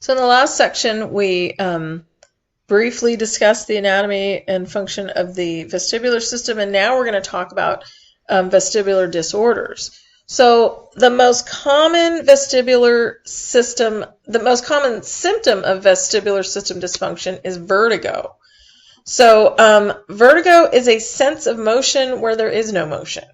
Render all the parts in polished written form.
So in the last section, we briefly discussed the anatomy and function of the vestibular system, and now we're going to talk about vestibular disorders. So the most common symptom of vestibular system dysfunction is vertigo. So vertigo is a sense of motion where there is no motion.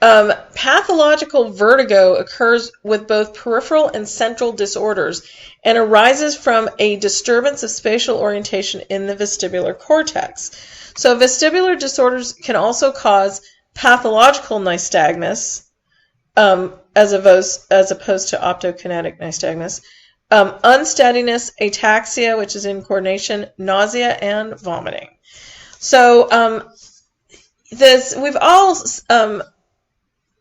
Pathological vertigo occurs with both peripheral and central disorders and arises from a disturbance of spatial orientation in the vestibular cortex. So vestibular disorders can also cause pathological nystagmus, as opposed to optokinetic nystagmus, unsteadiness, ataxia, which is incoordination, nausea, and vomiting. So we've all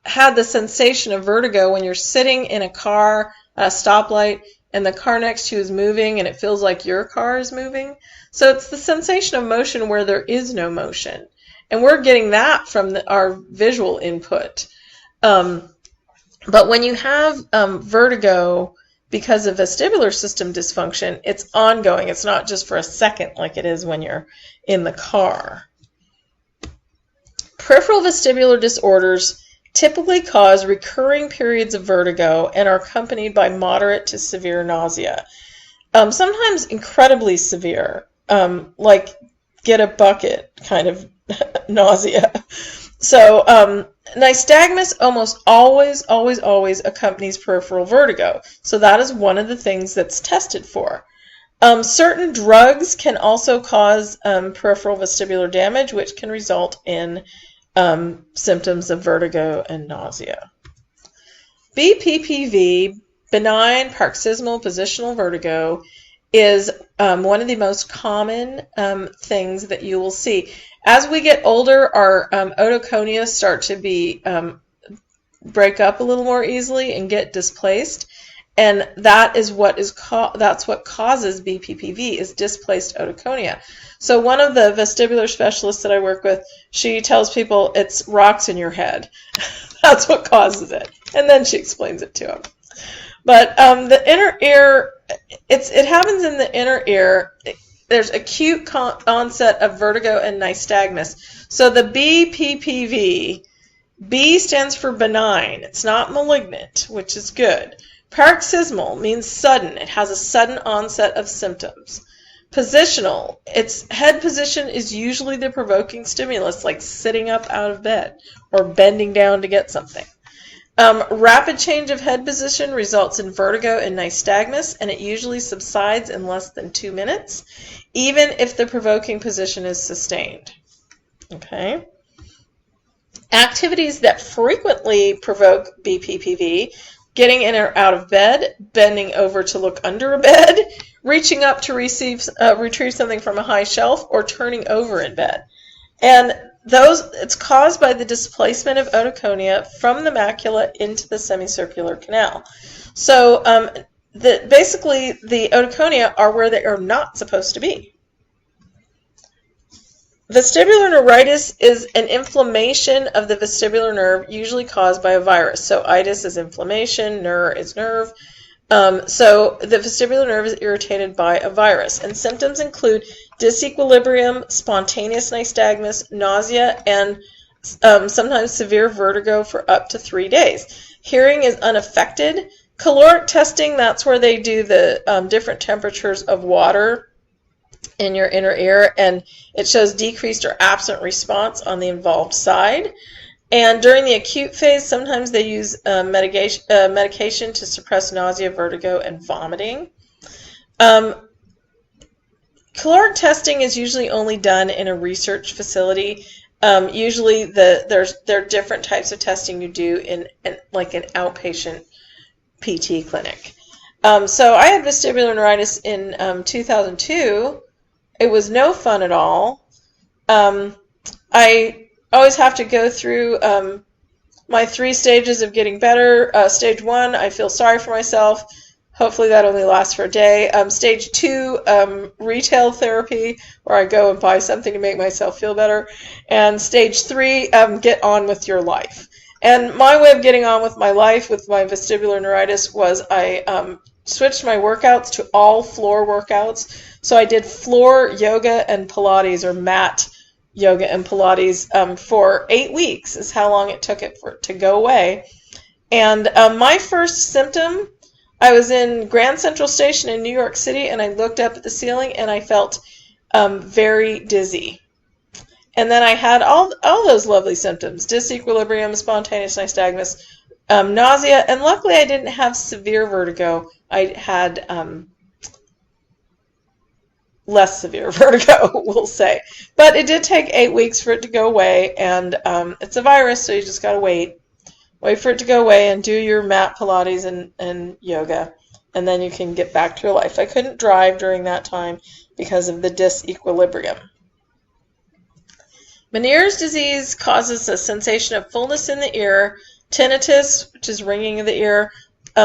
had the sensation of vertigo when you're sitting in a car at a stoplight and the car next to you is moving and it feels like your car is moving. So it's the sensation of motion where there is no motion. And we're getting that from our visual input. But when you have vertigo because of vestibular system dysfunction, it's ongoing. It's not just for a second like it is when you're in the car. Peripheral vestibular disorders typically cause recurring periods of vertigo and are accompanied by moderate to severe nausea. Sometimes incredibly severe, like get a bucket kind of nausea. So nystagmus almost always accompanies peripheral vertigo. So that is one of the things that's tested for. Certain drugs can also cause peripheral vestibular damage, which can result in symptoms of vertigo and nausea. BPPV, benign paroxysmal positional vertigo, is one of the most common things that you will see. As we get older, our otoconia start to break up a little more easily and get displaced, and that's what causes BPPV, is displaced otoconia. So one of the vestibular specialists that I work with, she tells people it's rocks in your head. That's what causes it. And then she explains it to them. But the inner ear, it happens in the inner ear. There's acute onset of vertigo and nystagmus. So the BPPV, B stands for benign. It's not malignant, which is good. Paroxysmal means sudden. It has a sudden onset of symptoms. Positional, its head position is usually the provoking stimulus, like sitting up out of bed or bending down to get something. Rapid change of head position results in vertigo and nystagmus, and it usually subsides in less than 2 minutes, even if the provoking position is sustained. Okay. Activities that frequently provoke BPPV: getting in or out of bed, bending over to look under a bed, reaching up to retrieve something from a high shelf, or turning over in bed. And it's caused by the displacement of otoconia from the macula into the semicircular canal. So basically the otoconia are where they are not supposed to be. Vestibular neuritis is an inflammation of the vestibular nerve, usually caused by a virus. So itis is inflammation, ner is nerve. So the vestibular nerve is irritated by a virus. And symptoms include disequilibrium, spontaneous nystagmus, nausea, and sometimes severe vertigo for up to 3 days. Hearing is unaffected. Caloric testing, that's where they do the different temperatures of water in your inner ear, and it shows decreased or absent response on the involved side. And during the acute phase, sometimes they use medication to suppress nausea, vertigo, and vomiting. Caloric testing is usually only done in a research facility. Usually there are different types of testing you do in like an outpatient PT clinic. So I had vestibular neuritis in 2002. It was no fun at all. I always have to go through my 3 stages of getting better. Stage 1, I feel sorry for myself. Hopefully that only lasts for a day. Stage 2, retail therapy, where I go and buy something to make myself feel better. And stage 3, get on with your life. And my way of getting on with my life with my vestibular neuritis was I switched my workouts to all floor workouts. So I did floor yoga and Pilates, or mat yoga and Pilates, for 8 weeks is how long it took it for it to go away. And my first symptom, I was in Grand Central Station in New York City, and I looked up at the ceiling and I felt very dizzy. And then I had all those lovely symptoms: disequilibrium, spontaneous nystagmus, nausea, and luckily I didn't have severe vertigo. I had less severe vertigo, we'll say. But it did take 8 weeks for it to go away, and it's a virus, so you just got to wait. Wait for it to go away and do your mat Pilates and yoga, and then you can get back to your life. I couldn't drive during that time because of the disequilibrium. Meniere's disease causes a sensation of fullness in the ear, tinnitus, which is ringing of the ear,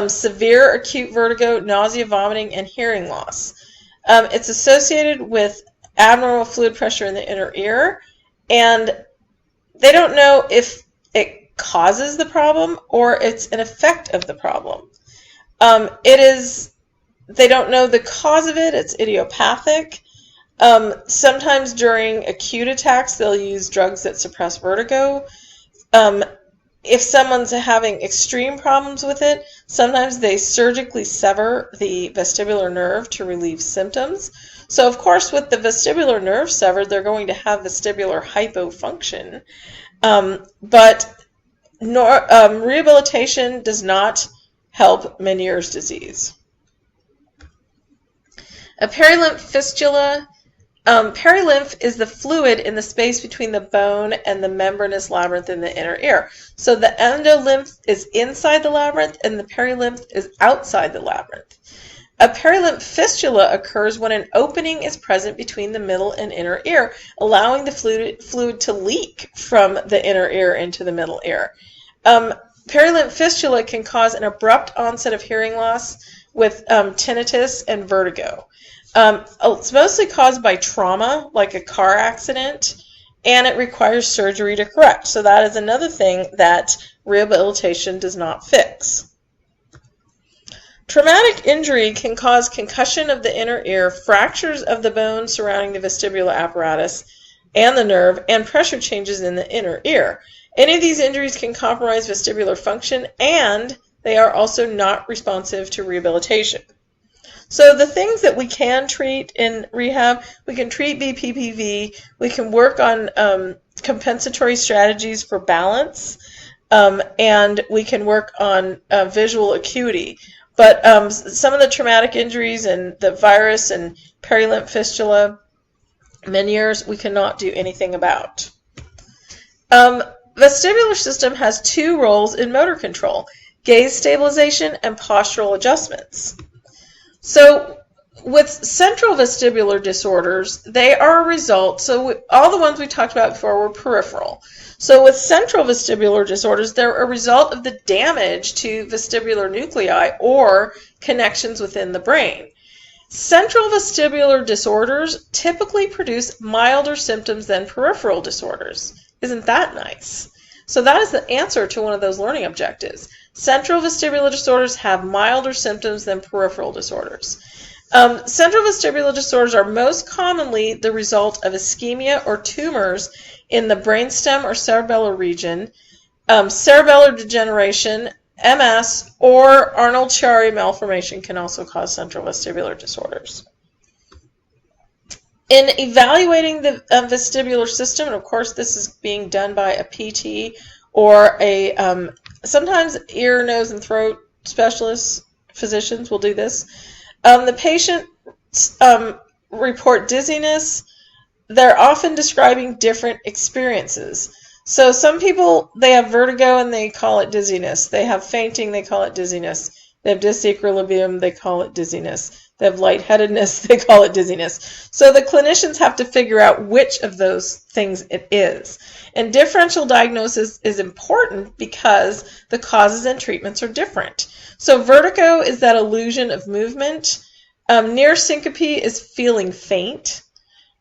severe acute vertigo, nausea, vomiting, and hearing loss. It's associated with abnormal fluid pressure in the inner ear, and they don't know if it causes the problem or it's an effect of the problem. They don't know the cause of it. It's idiopathic. Sometimes during acute attacks, they'll use drugs that suppress vertigo. If someone's having extreme problems with it, sometimes they surgically sever the vestibular nerve to relieve symptoms. So, of course, with the vestibular nerve severed, they're going to have vestibular hypofunction. But rehabilitation does not help Meniere's disease. A perilymph fistula. Perilymph is the fluid in the space between the bone and the membranous labyrinth in the inner ear. So the endolymph is inside the labyrinth and the perilymph is outside the labyrinth. A perilymph fistula occurs when an opening is present between the middle and inner ear, allowing the fluid to leak from the inner ear into the middle ear. Perilymph fistula can cause an abrupt onset of hearing loss with tinnitus and vertigo. It's mostly caused by trauma, like a car accident, and it requires surgery to correct. So that is another thing that rehabilitation does not fix. Traumatic injury can cause concussion of the inner ear, fractures of the bone surrounding the vestibular apparatus and the nerve, and pressure changes in the inner ear. Any of these injuries can compromise vestibular function, and they are also not responsive to rehabilitation. So the things that we can treat in rehab, we can treat BPPV, we can work on compensatory strategies for balance, and we can work on visual acuity. But some of the traumatic injuries and the virus and perilymph fistula, Meniere's, we cannot do anything about. Vestibular system has 2 roles in motor control: gaze stabilization and postural adjustments. So with central vestibular disorders, they are a result. So all the ones we talked about before were peripheral. So with central vestibular disorders, they're a result of the damage to vestibular nuclei or connections within the brain. Central vestibular disorders typically produce milder symptoms than peripheral disorders. Isn't that nice? So that is the answer to one of those learning objectives. Central vestibular disorders have milder symptoms than peripheral disorders. Central vestibular disorders are most commonly the result of ischemia or tumors in the brainstem or cerebellar region, cerebellar degeneration, MS, or Arnold-Chiari malformation can also cause central vestibular disorders. In evaluating the vestibular system, and of course this is being done by a PT or a sometimes ear, nose, and throat specialists, physicians will do this. The patient report dizziness. They're often describing different experiences. So some people, they have vertigo and they call it dizziness. They have fainting, they call it dizziness. They have disequilibrium, they call it dizziness. They have lightheadedness, they call it dizziness. So the clinicians have to figure out which of those things it is. And differential diagnosis is important because the causes and treatments are different. So vertigo is that illusion of movement. Near syncope is feeling faint.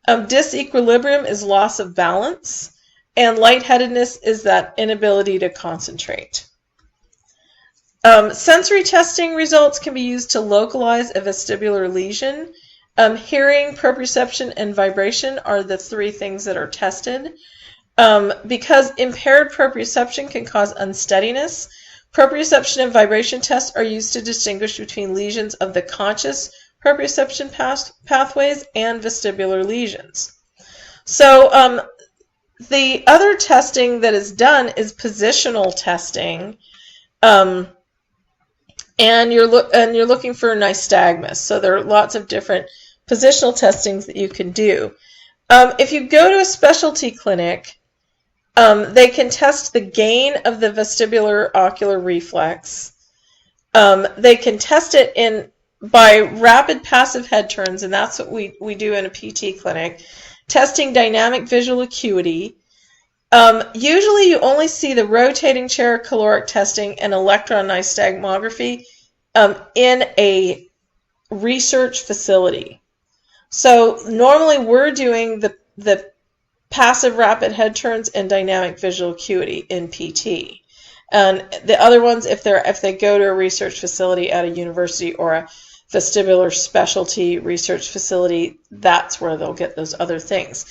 Disequilibrium is loss of balance. And lightheadedness is that inability to concentrate. Sensory testing results can be used to localize a vestibular lesion. Hearing, proprioception, and vibration are the three things that are tested. Because impaired proprioception can cause unsteadiness, proprioception and vibration tests are used to distinguish between lesions of the conscious proprioception pathways and vestibular lesions. So the other testing that is done is positional testing. And you're looking for nystagmus. So there are lots of different positional testings that you can do. If you go to a specialty clinic, they can test the gain of the vestibular ocular reflex. They can test it by rapid passive head turns, and that's what we do in a PT clinic, testing dynamic visual acuity. Usually you only see the rotating chair caloric testing and electron nystagmography in a research facility. So normally we're doing the passive rapid head turns and dynamic visual acuity in PT. And the other ones, if they go to a research facility at a university or a vestibular specialty research facility, that's where they'll get those other things.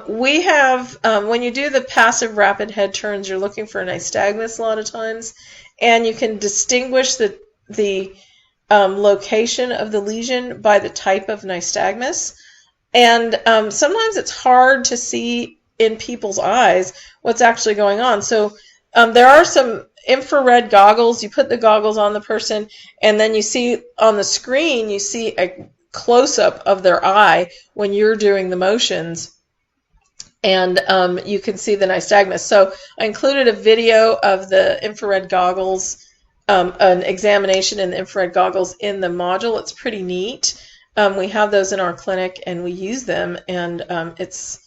We have, when you do the passive rapid head turns, you're looking for nystagmus a lot of times, and you can distinguish the location of the lesion by the type of nystagmus. And sometimes it's hard to see in people's eyes what's actually going on. So there are some infrared goggles. You put the goggles on the person, and then you see on the screen, you see a close-up of their eye when you're doing the motions. And you can see the nystagmus. So I included a video of the infrared goggles, an examination in the infrared goggles in the module. It's pretty neat. We have those in our clinic, and we use them, and it's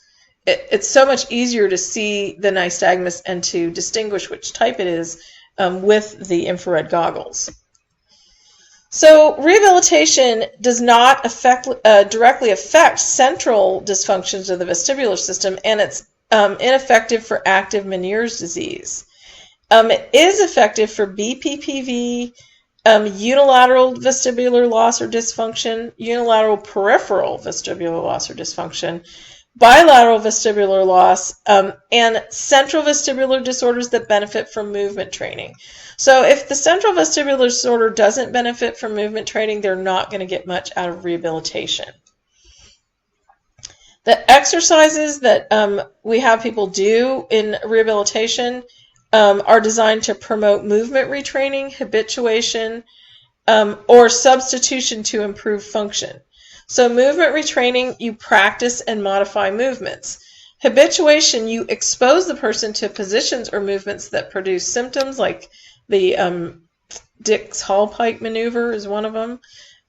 so much easier to see the nystagmus and to distinguish which type it is with the infrared goggles. So rehabilitation does not directly affect central dysfunctions of the vestibular system, and it's ineffective for active Meniere's disease. It is effective for BPPV, unilateral vestibular loss or dysfunction, unilateral peripheral vestibular loss or dysfunction, bilateral vestibular loss, and central vestibular disorders that benefit from movement training. So if the central vestibular disorder doesn't benefit from movement training, they're not going to get much out of rehabilitation. The exercises that we have people do in rehabilitation are designed to promote movement retraining, habituation, or substitution to improve function. So movement retraining, you practice and modify movements. Habituation, you expose the person to positions or movements that produce symptoms, like the Dix-Hallpike maneuver is one of them.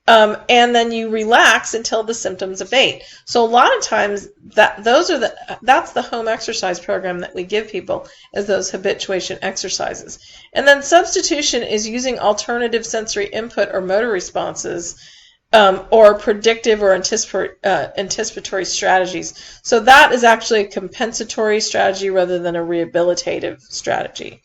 And then you relax until the symptoms abate. So a lot of times that's the home exercise program that we give people, is those habituation exercises. And then substitution is using alternative sensory input or motor responses, or predictive or anticipatory strategies. So that is actually a compensatory strategy rather than a rehabilitative strategy.